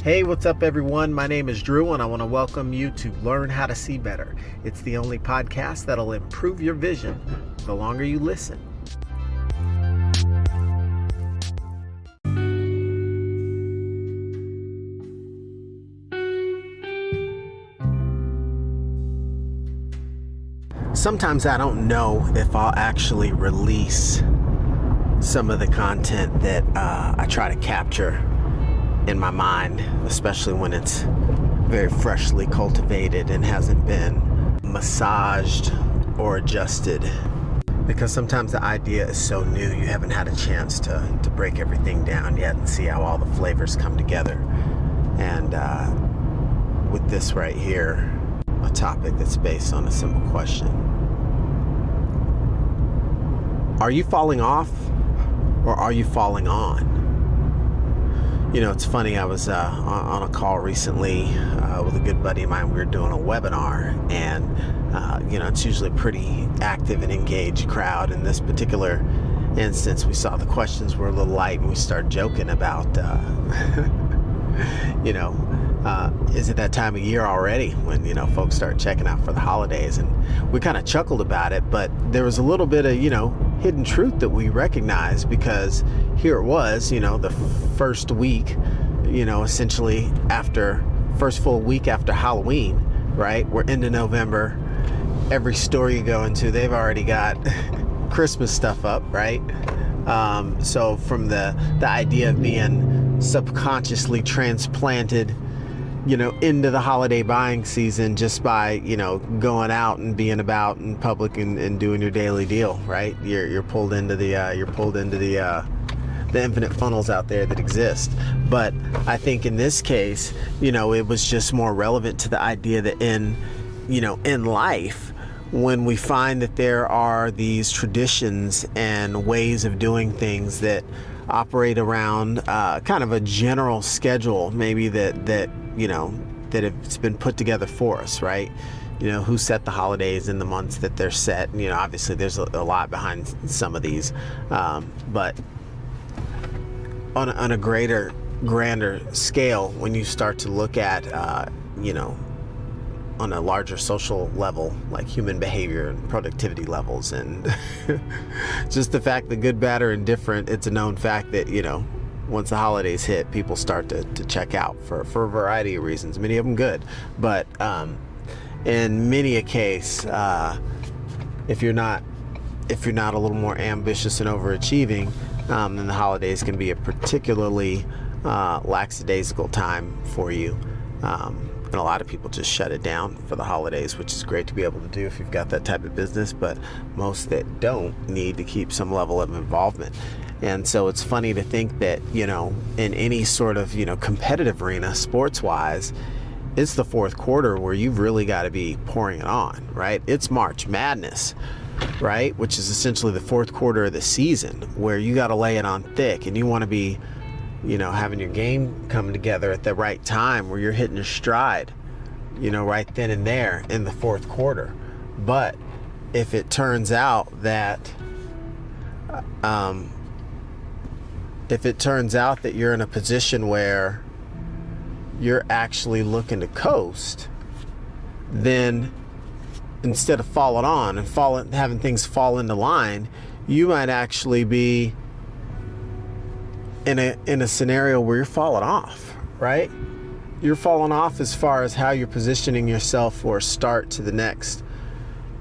Hey, what's up, everyone? My name is Drew, and I want to welcome you to Learn How to See Better. It's the only podcast that'll improve your vision the longer you listen. Sometimes I don't know if I'll actually release some of the content that I try to capture in my mind, especially when it's very freshly cultivated and hasn't been massaged or adjusted, because sometimes the idea is so new you haven't had a chance to break everything down yet and see how all the flavors come together. And with this right here, a topic that's based on a simple question: are you falling off or are you falling on? You know, it's funny, I was on a call recently with a good buddy of mine. We were doing a webinar, and it's usually a pretty active and engaged crowd. In this particular instance, we saw the questions were a little light, and we started joking about is it that time of year already when folks start checking out for the holidays? And we kind of chuckled about it, but there was a little bit of hidden truth that we recognized, because here it was, the first week, essentially after first full week after Halloween, right? We're into November. Every store you go into, they've already got Christmas stuff up, right? So from the idea of being subconsciously transplanted into the holiday buying season just by going out and being about in public and doing your daily deal, right? You're pulled into the infinite funnels out there that exist. But I think in this case, it was just more relevant to the idea that in life, when we find that there are these traditions and ways of doing things that operate around kind of a general schedule, maybe that it's been put together for us, right? Who set the holidays in the months that they're set. Obviously there's a lot behind some of these, but on a grander scale, when you start to look at, on a larger social level, like human behavior and productivity levels, and just the fact that good, bad, or indifferent, it's a known fact that, once the holidays hit, people start to check out for a variety of reasons, many of them good. But in many a case, if you're not a little more ambitious and overachieving, then the holidays can be a particularly lackadaisical time for you. And a lot of people just shut it down for the holidays, which is great to be able to do if you've got that type of business, but most that don't need to keep some level of involvement. And so it's funny to think that, in any sort of, competitive arena, sports-wise, it's the fourth quarter where you've really got to be pouring it on, right? It's March Madness, right? Which is essentially the fourth quarter of the season, where you got to lay it on thick, and you want to be having your game come together at the right time, where you're hitting your stride, right then and there in the fourth quarter. But if it turns out that you're in a position where you're actually looking to coast, then instead of falling on and having things fall into line, you might actually be in a scenario where you're falling off, right? You're falling off as far as how you're positioning yourself for a start to the next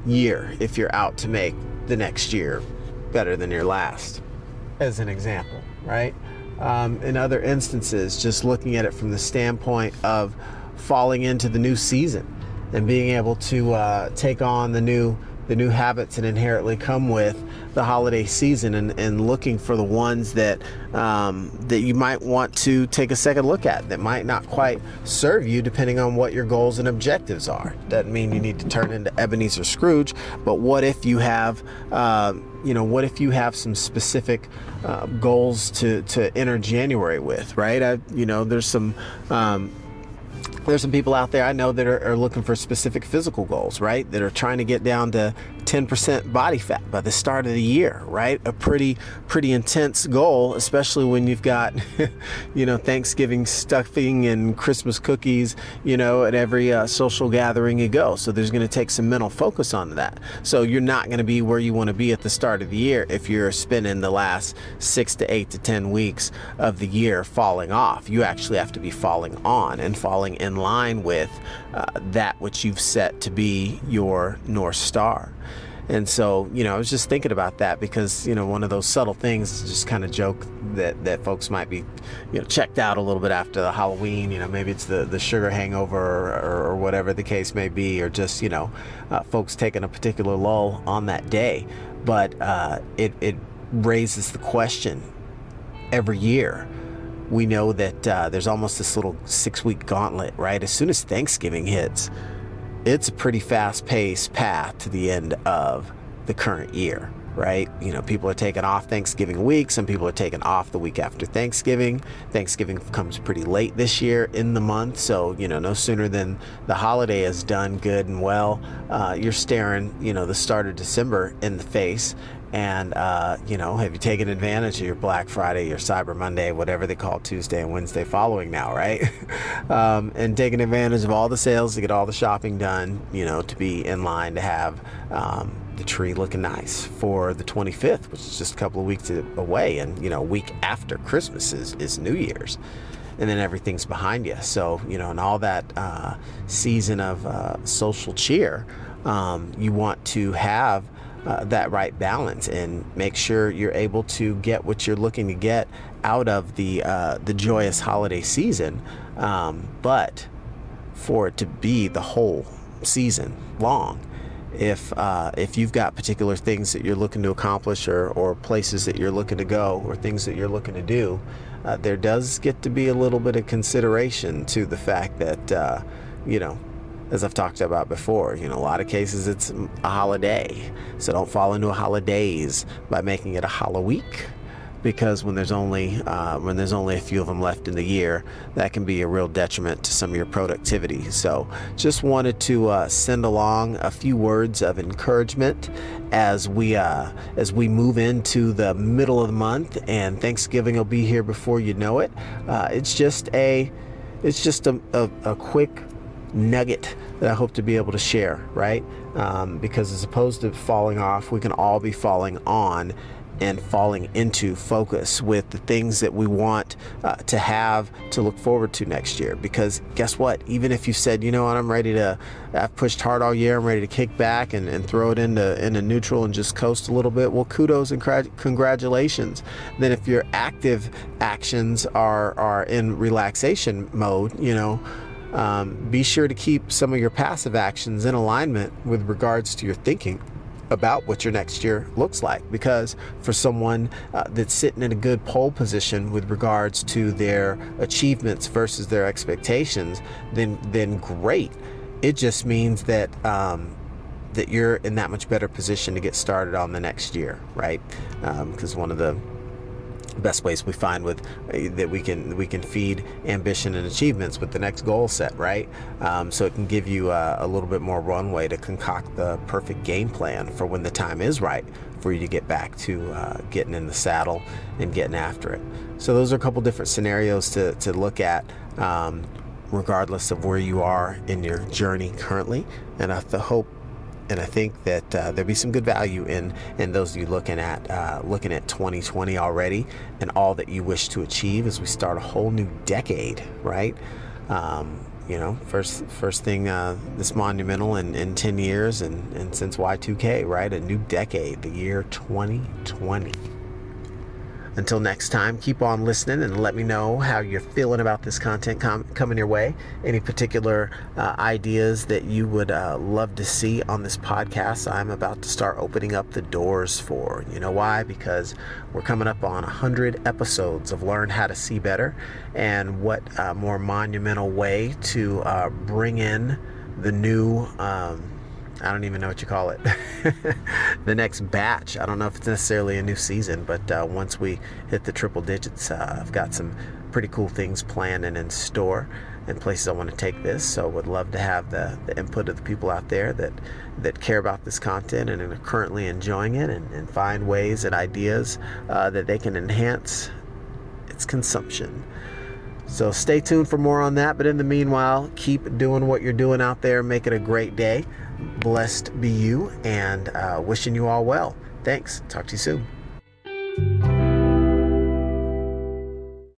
year, if you're out to make the next year better than your last, as an example, right? In other instances, just looking at it from the standpoint of falling into the new season and being able to take on the new habits that inherently come with the holiday season, and looking for the ones that you might want to take a second look at, that might not quite serve you depending on what your goals and objectives are. Doesn't mean you need to turn into Ebenezer Scrooge, but what if you have some specific goals to enter January with, right? There's some people out there I know that are looking for specific physical goals, right? That are trying to get down to 10% body fat by the start of the year, right? A pretty intense goal, especially when you've got, Thanksgiving stuffing and Christmas cookies, at every social gathering you go. So there's going to take some mental focus on that. So you're not going to be where you want to be at the start of the year if you're spending the last 6 to 8 to 10 weeks of the year falling off. You actually have to be falling on and falling in line with that which you've set to be your North Star. And so, I was just thinking about that because, one of those subtle things, just kind of joke that folks might be, checked out a little bit after the Halloween, maybe it's the sugar hangover or whatever the case may be, or just, folks taking a particular lull on that day. But it raises the question every year. We know that there's almost this little 6-week gauntlet, right? As soon as Thanksgiving hits, it's a pretty fast-paced path to the end of the current year, right? People are taking off Thanksgiving week. Some people are taking off the week after Thanksgiving. Thanksgiving comes pretty late this year in the month. So, no sooner than the holiday is done good and well, you're staring, the start of December in the face. And, have you taken advantage of your Black Friday, your Cyber Monday, whatever they call Tuesday and Wednesday following now, right? And taking advantage of all the sales to get all the shopping done, to be in line to have the tree looking nice for the 25th, which is just a couple of weeks away. And, a week after Christmas is New Year's. And then everything's behind you. So, and all that season of social cheer, you want to have that right balance and make sure you're able to get what you're looking to get out of the joyous holiday season, but for it to be the whole season long. If you've got particular things that you're looking to accomplish or places that you're looking to go or things that you're looking to do, there does get to be a little bit of consideration to the fact that as I've talked about before, a lot of cases it's a holiday. So don't fall into a holidays by making it a Halloweek, because when there's only a few of them left in the year, that can be a real detriment to some of your productivity. So just wanted to send along a few words of encouragement as we move into the middle of the month, and Thanksgiving will be here before you know it. It's just a quick nugget that I hope to be able to share, right? Because as opposed to falling off, we can all be falling on and falling into focus with the things that we want to have to look forward to next year. Because guess what? Even if you said, I'm ready to, I've pushed hard all year, I'm ready to kick back and throw it into neutral and just coast a little bit. Well, kudos and congratulations. Then if your active actions are in relaxation mode, be sure to keep some of your passive actions in alignment with regards to your thinking about what your next year looks like. Because for someone that's sitting in a good pole position with regards to their achievements versus their expectations, then great. It just means that that you're in that much better position to get started on the next year, right? Because one of the best ways we find with that we can feed ambition and achievements with the next goal set, right? So it can give you a little bit more runway to concoct the perfect game plan for when the time is right for you to get back to getting in the saddle and getting after it. So those are a couple different scenarios to look at, regardless of where you are in your journey currently. And I hope and I think that there'll be some good value in those of you looking at 2020 already and all that you wish to achieve as we start a whole new decade, right? First thing this monumental in 10 years and since Y2K, right? A new decade, the year 2020. Until next time, keep on listening and let me know how you're feeling about this content coming your way. Any particular ideas that you would love to see on this podcast, I'm about to start opening up the doors for. You know why? Because we're coming up on 100 episodes of Learn How to See Better. And what more monumental way to bring in the new I don't even know what you call it. The next batch. I don't know if it's necessarily a new season, but once we hit the triple digits, I've got some pretty cool things planned and in store and places I want to take this. So would love to have the input of the people out there that care about this content and are currently enjoying it, and find ways and ideas that they can enhance its consumption. So stay tuned for more on that. But in the meanwhile, keep doing what you're doing out there. Make it a great day. Blessed be you, and wishing you all well. Thanks. Talk to you soon.